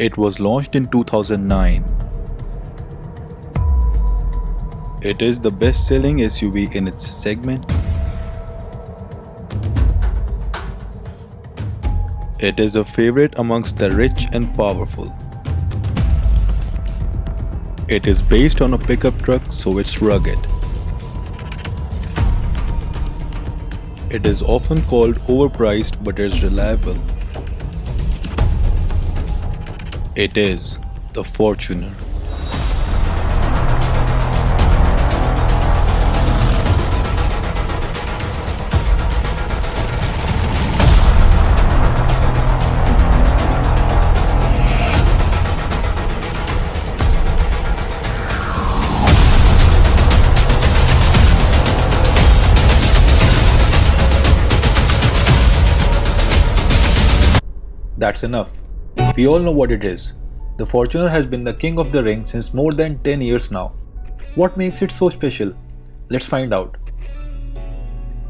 It was launched in 2009. It is the best-selling SUV in its segment. It is a favorite amongst the rich and powerful. It is based on a pickup truck, so it's rugged. It is often called overpriced but is reliable. It is the Fortuner. That's enough. We all know what it is. The Fortuner has been the king of the ring since more than 10 years now. What makes it so special? Let's find out.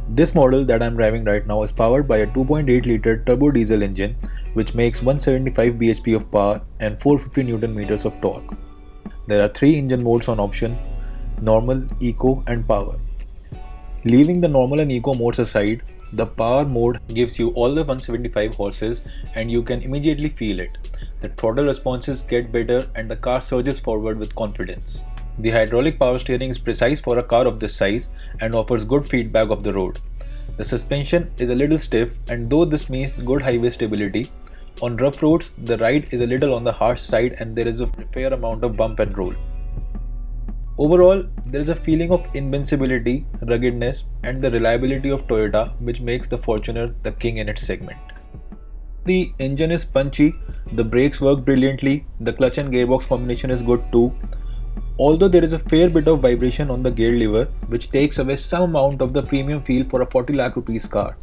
This model that I'm driving right now is powered by a 2.8 liter turbo diesel engine which makes 175 bhp of power and 450 Nm of torque. There are 3 engine modes on option: normal, eco and power. Leaving the normal and eco modes aside, the power mode gives you all the 175 horses and you can immediately feel it. The throttle responses get better and the car surges forward with confidence. The hydraulic power steering is precise for a car of this size and offers good feedback of the road. The suspension is a little stiff, and though this means good highway stability, on rough roads the ride is a little on the harsh side and there is a fair amount of bump and roll. Overall, there is a feeling of invincibility, ruggedness and the reliability of Toyota which makes the Fortuner the king in its segment. The engine is punchy, the brakes work brilliantly, the clutch and gearbox combination is good too. Although there is a fair bit of vibration on the gear lever which takes away some amount of the premium feel for a 40 lakh rupees car.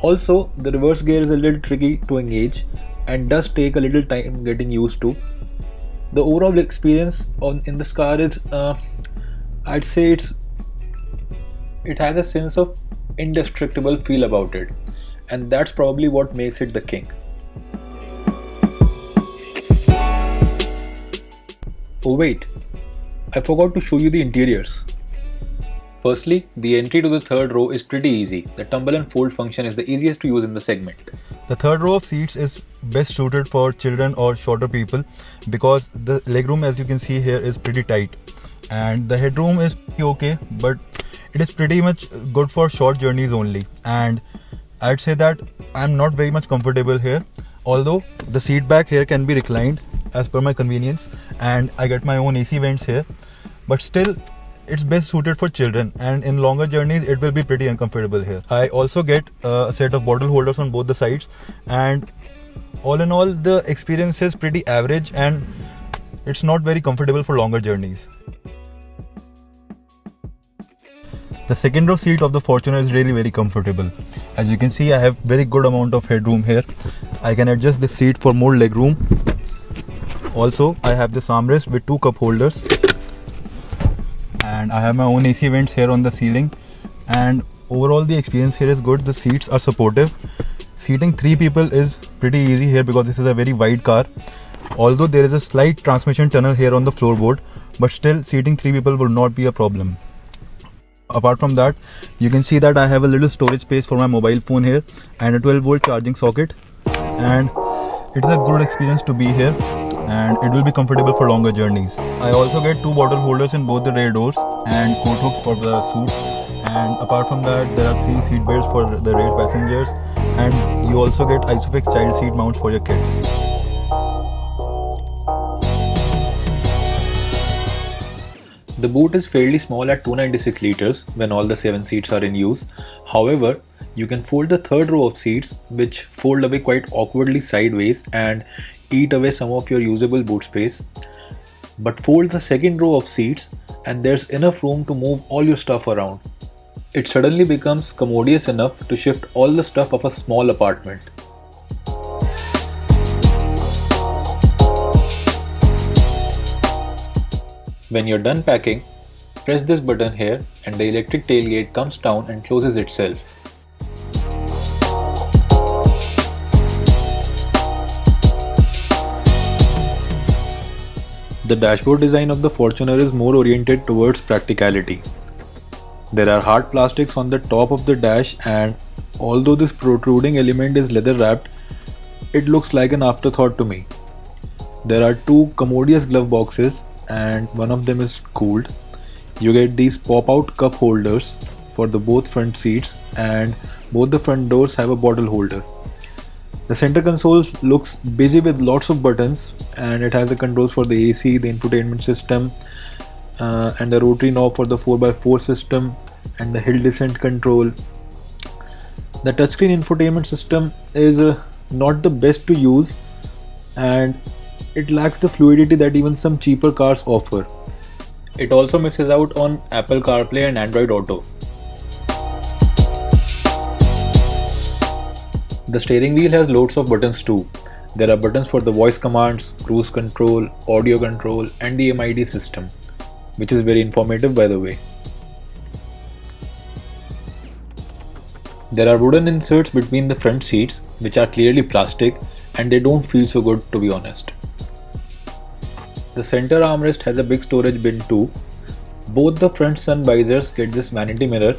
Also, the reverse gear is a little tricky to engage and does take a little time getting used to. The overall experience in this car is, I'd say it has a sense of indestructible feel about it, and that's probably what makes it the king. Oh wait, I forgot to show you the interiors. Firstly, the entry to the third row is pretty easy. The tumble and fold function is the easiest to use in the segment. The third row of seats is best suited for children or shorter people because the legroom, as you can see here, is pretty tight, and the headroom is okay, but it is pretty much good for short journeys only, and I'd say that I'm not very much comfortable here, although the seat back here can be reclined as per my convenience and I get my own AC vents here, but still it's best suited for children, and in longer journeys it will be pretty uncomfortable here. I also get a set of bottle holders on both the sides, and all in all the experience is pretty average and it's not very comfortable for longer journeys. The second row seat of the Fortuner is really very comfortable. As you can see, I have very good amount of headroom here. I can adjust the seat for more legroom. Also, I have this armrest with 2 cup holders, and I have my own AC vents here on the ceiling, and overall the experience here is good. The seats are supportive. Seating 3 people is pretty easy here because this is a very wide car, although there is a slight transmission tunnel here on the floorboard, but still seating 3 people will not be a problem. Apart from that, you can see that I have a little storage space for my mobile phone here and a 12-volt charging socket, and it is a good experience to be here and it will be comfortable for longer journeys. I also get 2 bottle holders in both the rear doors and coat hooks for the suits, and apart from that there are 3 seat belts for the rear passengers, and you also get Isofix child seat mounts for your kids. The boot is fairly small at 296 liters when all the 7 seats are in use. However, you can fold the third row of seats, which fold away quite awkwardly sideways and eat away some of your usable boot space. But fold the second row of seats and there's enough room to move all your stuff around. It suddenly becomes commodious enough to shift all the stuff of a small apartment. When you're done packing, press this button here and the electric tailgate comes down and closes itself. The dashboard design of the Fortuner is more oriented towards practicality. There are hard plastics on the top of the dash, and although this protruding element is leather wrapped, it looks like an afterthought to me. There are two commodious glove boxes and one of them is cooled. You get these pop-out cup holders for the both front seats, and both the front doors have a bottle holder. The center console looks busy with lots of buttons, and it has the controls for the AC, the infotainment system, and the rotary knob for the 4x4 system and the hill descent control. The touchscreen infotainment system is not the best to use, and it lacks the fluidity that even some cheaper cars offer. It also misses out on Apple CarPlay and Android Auto. The steering wheel has loads of buttons too. There are buttons for the voice commands, cruise control, audio control, and the MID system, which is very informative by the way. There are wooden inserts between the front seats, which are clearly plastic, and they don't feel so good to be honest. The center armrest has a big storage bin too. Both the front sun visors get this vanity mirror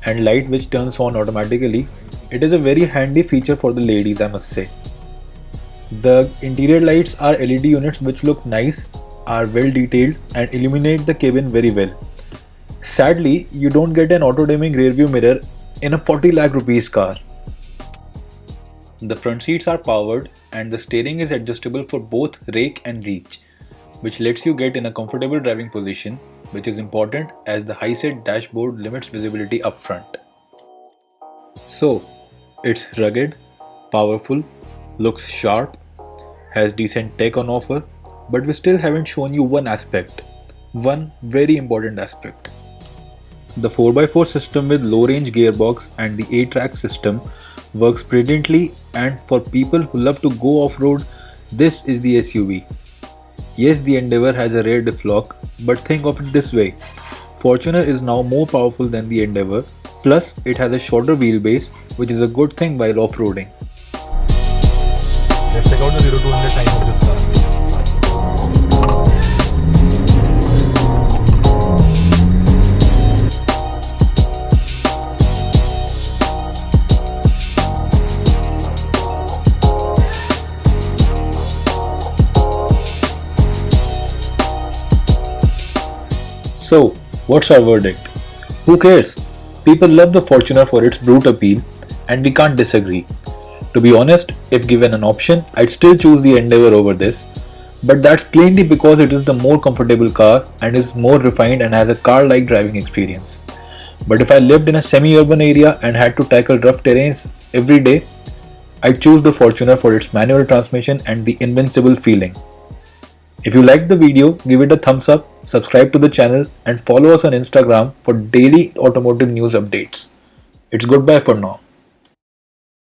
and light which turns on automatically. It is a very handy feature for the ladies, I must say. The interior lights are LED units which look nice, are well detailed and illuminate the cabin very well. Sadly, you don't get an auto dimming rear view mirror in a 40 lakh rupees car. The front seats are powered and the steering is adjustable for both rake and reach, which lets you get in a comfortable driving position, which is important as the high-set dashboard limits visibility up front. So, it's rugged, powerful, looks sharp, has decent tech on offer, but we still haven't shown you one very important aspect. The 4x4 system with low-range gearbox and the 8-track system works brilliantly, and for people who love to go off-road, this is the SUV. Yes, the Endeavour has a rear diff lock, but think of it this way. Fortuner is now more powerful than the Endeavour, plus it has a shorter wheelbase, which is a good thing while off-roading. Let's check out the 0 to 100 time of this car. So, what's our verdict? Who cares? People love the Fortuner for its brute appeal, and we can't disagree. To be honest, if given an option, I'd still choose the Endeavour over this, but that's plainly because it is the more comfortable car and is more refined and has a car-like driving experience. But if I lived in a semi-urban area and had to tackle rough terrains every day, I'd choose the Fortuner for its manual transmission and the invincible feeling. If you liked the video, give it a thumbs up, subscribe to the channel and follow us on Instagram for daily automotive news updates. It's goodbye for now.